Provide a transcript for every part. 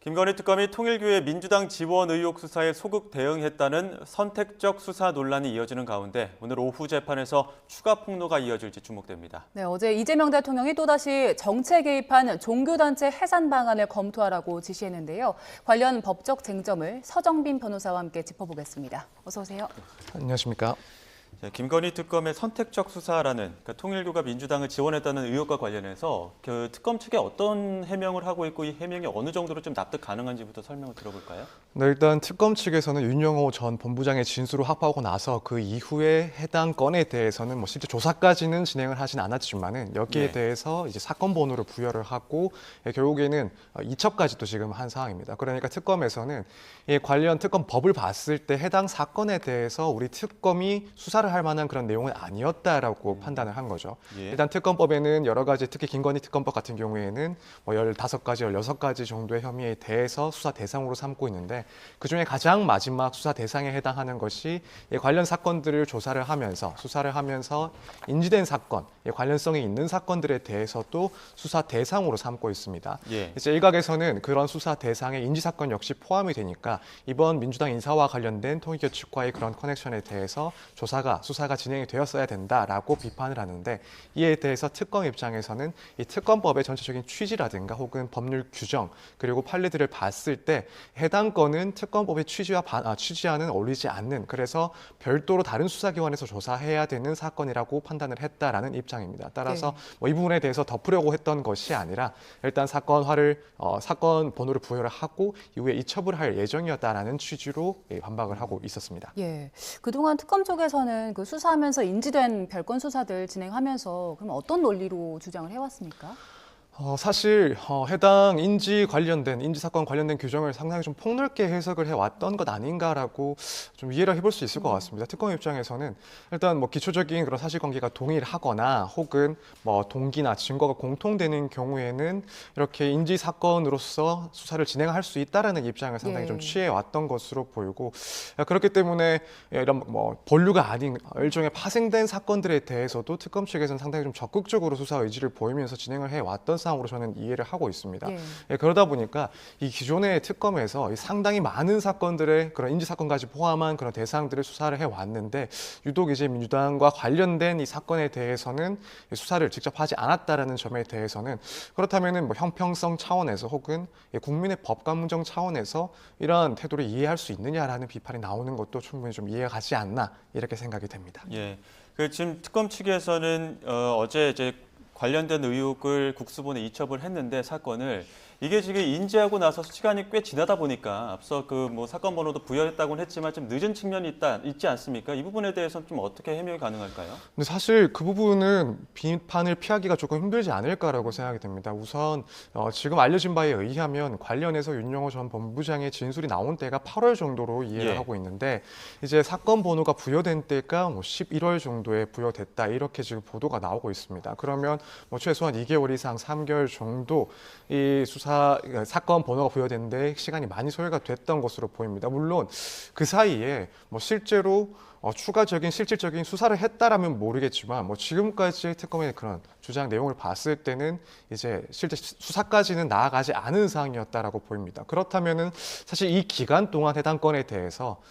김건희 특검이 통일교의 민주당 지원 의혹 수사에 소극 대응했다는 선택적 수사 논란이 이어지는 가운데 오늘 오후 재판에서 추가 폭로가 이어질지 주목됩니다. 네, 어제 이재명 대통령이 또다시 정치에 개입한 종교단체 해산 방안을 검토하라고 지시했는데요. 관련 법적 쟁점을 서정빈 변호사와 함께 짚어보겠습니다. 어서 오세요. 안녕하십니까. 김건희 특검의 선택적 수사라는 그러니까 통일교가 민주당을 지원했다는 의혹과 관련해서 그 특검 측에 어떤 해명을 하고 있고 이 해명이 어느 정도로 좀 납득 가능한지부터 설명을 들어볼까요? 네, 일단 특검 측에서는 윤영호 전 본부장의 진술을 확보하고 나서 그 이후에 해당 건에 대해서는 실제 조사까지는 진행을 하진 않았지만은 여기에 대해서 이제 사건 번호를 부여를 하고 결국에는 이첩까지도 지금 한 상황입니다. 그러니까 특검에서는 이 관련 특검 법을 봤을 때 해당 사건에 대해서 우리 특검이 수사를 할 만한 그런 내용은 아니었다라고 판단을 한 거죠. 일단 특검법에는 여러 가지 특히 김건희 특검법 같은 경우에는 15가지, 16가지 정도의 혐의에 대해서 수사 대상으로 삼고 있는데 그중에 가장 마지막 수사 대상에 해당하는 것이 관련 사건들을 조사를 하면서 수사를 하면서 인지된 사건, 관련성이 있는 사건들에 대해서도 수사 대상으로 삼고 있습니다. 이제 일각에서는 그런 수사 대상에 인지 사건 역시 포함이 되니까 이번 민주당 인사와 관련된 통일교 측과의 그런 커넥션에 대해서 수사가 진행이 되었어야 된다라고 비판을 하는데 이에 대해서 특검 입장에서는 이 특검법의 전체적인 취지라든가 혹은 법률 규정 그리고 판례들을 봤을 때 해당 건은 특검법의 취지와는 어울리지 않는 그래서 별도로 다른 수사기관에서 조사해야 되는 사건이라고 판단을 했다라는 입장입니다. 따라서 이 부분에 대해서 덮으려고 했던 것이 아니라 일단 사건 번호를 부여를 하고 이후에 이첩을 할 예정이었다라는 취지로 반박을 하고 있었습니다. 그동안 특검 쪽에서는 그 수사하면서 인지된 별건 수사들 진행하면서 그럼 어떤 논리로 주장을 해왔습니까? 사실 해당 인지 사건 관련된 규정을 상당히 좀 폭넓게 해석을 해왔던 것 아닌가라고 좀 이해를 해볼 수 있을 것 같습니다. 특검 입장에서는 일단 기초적인 그런 사실관계가 동일하거나 혹은 동기나 증거가 공통되는 경우에는 이렇게 인지 사건으로서 수사를 진행할 수 있다라는 입장을 상당히 좀 취해왔던 것으로 보이고 그렇기 때문에 이런 본류가 아닌 일종의 파생된 사건들에 대해서도 특검 측에서는 상당히 좀 적극적으로 수사 의지를 보이면서 진행을 해왔던 상으로 저는 이해를 하고 있습니다. 그러다 보니까 이 기존의 특검에서 상당히 많은 사건들의 그런 인지 사건까지 포함한 그런 대상들을 수사를 해왔는데 유독 이제 민주당과 관련된 이 사건에 대해서는 수사를 직접 하지 않았다라는 점에 대해서는 그렇다면은 형평성 차원에서 혹은 국민의 법감정 차원에서 이러한 태도를 이해할 수 있느냐라는 비판이 나오는 것도 충분히 좀 이해가 가지 않나 이렇게 생각이 됩니다. 지금 특검 측에서는 어제 이제 관련된 의혹을 국수본에 이첩을 했는데 사건을 이게 지금 인지하고 나서 시간이 꽤 지나다 보니까 앞서 사건 번호도 부여했다고는 했지만 좀 늦은 측면이 있지 않습니까? 이 부분에 대해서는 좀 어떻게 해명이 가능할까요? 근데 사실 그 부분은 비판을 피하기가 조금 힘들지 않을까라고 생각이 됩니다. 우선 지금 알려진 바에 의하면 관련해서 윤영호 전 본부장의 진술이 나온 때가 8월 정도로 이해를 하고 있는데 이제 사건 번호가 부여된 때가 11월 정도에 부여됐다 이렇게 지금 보도가 나오고 있습니다. 그러면 최소한 2개월 이상 3개월 정도 이 사건 번호가 부여됐는데 시간이 많이 소요가 됐던 것으로 보입니다. 물론 그 사이에 실제로 추가적인 실질적인 수사를 했다라면 모르겠지만 지금까지 특검의 그런 주장 내용을 봤을 때는 이제 실제 수사까지는 나아가지 않은 상황이었다라고 보입니다. 그렇다면은 사실 이 기간 동안 해당 건에 대해서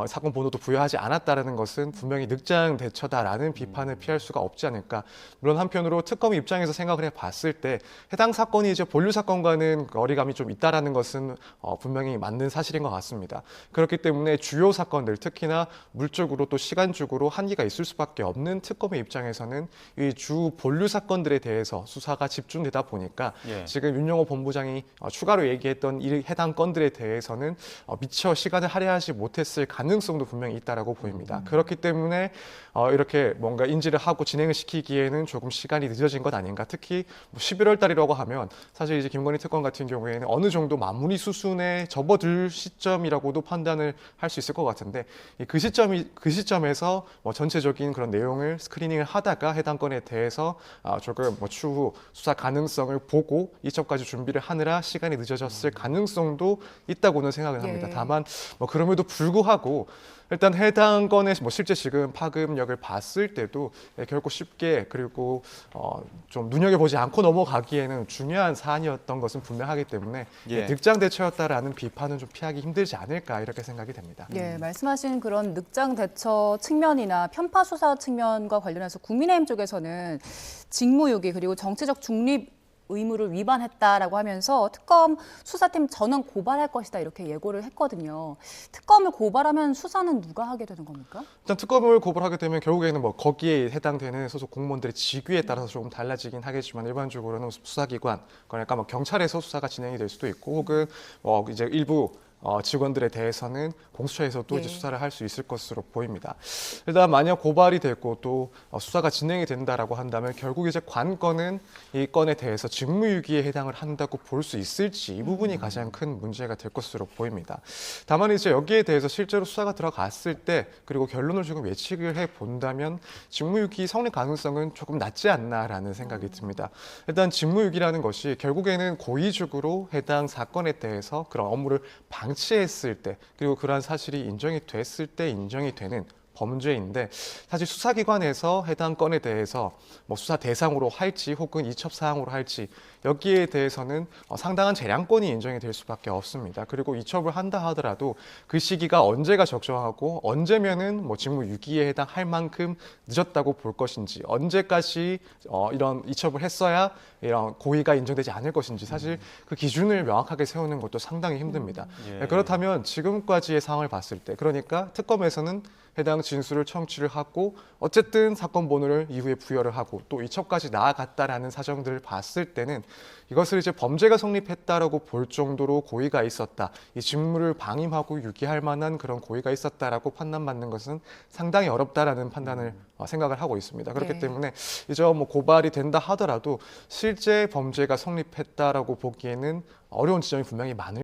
사건 번호도 부여하지 않았다는 것은 분명히 늑장 대처다라는 비판을 피할 수가 없지 않을까. 물론 한편으로 특검 입장에서 생각을 해봤을 때 해당 사건이 이제 본류 사건과는 거리감이 좀 있다라는 것은 분명히 맞는 사실인 것 같습니다. 그렇기 때문에 주요 사건들, 특히나 물적으로 또 시간적으로 한계가 있을 수밖에 없는 특검의 입장에서는 이 주 본류 사건들에 대해서 수사가 집중되다 보니까 지금 윤영호 본부장이 추가로 얘기했던 이 해당 건들에 대해서는 미처 시간을 할애하지 못했을 가능성도 분명히 있다라고 보입니다. 그렇기 때문에 이렇게 뭔가 인지를 하고 진행을 시키기에는 조금 시간이 늦어진 것 아닌가. 특히 11월 달이라고 하면 사실 이제 김건희 특검 같은 경우에는 어느 정도 마무리 수순에 접어들 시점이라고도 판단을 할 수 있을 것 같은데 그 시점에서 전체적인 그런 내용을 스크리닝을 하다가 해당 건에 대해서 조금 추후 수사 가능성을 보고 이첩까지 준비를 하느라 시간이 늦어졌을 가능성도 있다고는 생각을 합니다. 다만 그럼에도 불구하고 하고 일단 해당 건의 뭐 실제 지금 파급력을 봤을 때도 결코 쉽게 그리고 좀 눈여겨보지 않고 넘어가기에는 중요한 사안이었던 것은 분명하기 때문에 예. 늑장 대처였다라는 비판은 좀 피하기 힘들지 않을까 이렇게 생각이 됩니다. 예, 말씀하신 그런 늑장 대처 측면이나 편파 수사 측면과 관련해서 국민의힘 쪽에서는 직무유기 그리고 정치적 중립 의무를 위반했다라고 하면서 특검 수사팀 전원 고발할 것이다 이렇게 예고를 했거든요. 특검을 고발하면 수사는 누가 하게 되는 겁니까? 일단 특검을 고발하게 되면 결국에는 뭐 거기에 해당되는 소속 공무원들의 직위에 따라서 조금 달라지긴 하겠지만 일반적으로는 수사기관, 그러니까 뭐 경찰에서 수사가 진행이 될 수도 있고 혹은 이제 일부 직원들에 대해서는 공수처에서도 이제 수사를 할 수 있을 것으로 보입니다. 일단 만약 고발이 됐고 또 수사가 진행이 된다라고 한다면 결국 이제 관건은 이 건에 대해서 직무유기에 해당을 한다고 볼 수 있을지 이 부분이 가장 큰 문제가 될 것으로 보입니다. 다만 이제 여기에 대해서 실제로 수사가 들어갔을 때 그리고 결론을 조금 예측을 해 본다면 직무유기 성립 가능성은 조금 낮지 않나라는 생각이 듭니다. 일단 직무유기라는 것이 결국에는 고의적으로 해당 사건에 대해서 그런 업무를 방치했을 때 그리고 그러한 사실이 인정이 됐을 때 인정이 되는 범죄인데 사실 수사기관에서 해당 건에 대해서 뭐 수사 대상으로 할지 혹은 이첩 사항으로 할지 여기에 대해서는 상당한 재량권이 인정이 될 수밖에 없습니다. 그리고 이첩을 한다 하더라도 그 시기가 언제가 적정하고 언제면은 뭐 직무유기에 해당할 만큼 늦었다고 볼 것인지 언제까지 이런 이첩을 했어야 이런 고의가 인정되지 않을 것인지 사실 그 기준을 명확하게 세우는 것도 상당히 힘듭니다. 예. 그렇다면 지금까지의 상황을 봤을 때 그러니까 특검에서는 해당 진술을 청취를 하고 어쨌든 사건 번호를 이후에 부여를 하고 또 이첩까지 나아갔다라는 사정들을 봤을 때는 이것을 이제 범죄가 성립했다라고 볼 정도로 고의가 있었다. 이 직무를 방임하고 유기할 만한 그런 고의가 있었다라고 판단받는 것은 상당히 어렵다라는 판단을 생각을 하고 있습니다. 그렇기 네. 때문에 이제 뭐 고발이 된다 하더라도 실제 범죄가 성립했다라고 보기에는 어려운 지점이 분명히 많을